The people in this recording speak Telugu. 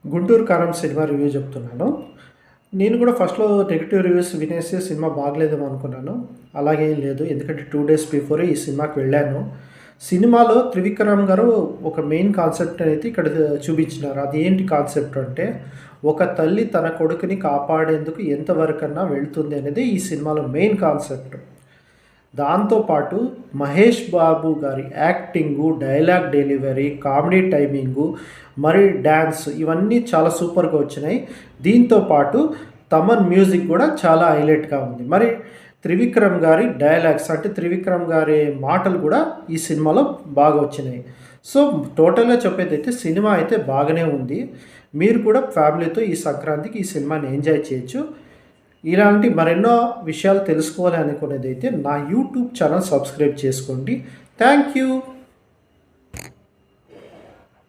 'గుంటూరు కారం' సినిమా రివ్యూ చెప్తున్నాను. నేను కూడా ఫస్ట్‌లో నెగెటివ్ రివ్యూస్ వినేసి సినిమా బాగలేదేమో అనుకున్నాను. అలాగే ఏం లేదు. ఎందుకంటే 2 డేస్ బిఫోరే ఈ సినిమాకి వెళ్ళాను. సినిమాలో త్రివిక్రమ్ గారు ఒక మెయిన్ కాన్సెప్ట్ అనేది ఇక్కడ చూపించినారు. అదేంటి కాన్సెప్ట్ అంటే, ఒక తల్లి తన కొడుకుని కాపాడేందుకు ఎంతవరకన్నా వెళ్తుంది అనేది ఈ సినిమాలో మెయిన్ కాన్సెప్ట్. దాంతో పాటు మహేష్ బాబు గారి acting, dialogue delivery, comedy timing, మరి డాన్స్ ఇవన్నీ చాలా సూపర్‌గా వచ్చినాయి. దీంతో పాటు తమన్ మ్యూజిక్ కూడా చాలా హైలైట్‌గా ఉంది. మరి త్రివిక్రమ్ గారి డైలాగ్స్ అంటే త్రివిక్రమ్ గారి మాటలు కూడా ఈ సినిమాలో బాగా వచ్చినాయి. సో, టోటల్‌గా చెప్పేదైతే సినిమా అయితే బాగానే ఉంది. మీరు కూడా ఫ్యామిలీతో ఈ సంక్రాంతికి ఈ సినిమాని ఎంజాయ్ చేయొచ్చు. ఇలాంటి మరెన్నో విషయాలు తెలుసుకోవాలి అనుకునేదైతే నా యూట్యూబ్ ఛానల్ సబ్స్క్రైబ్ చేసుకోండి. Thank you.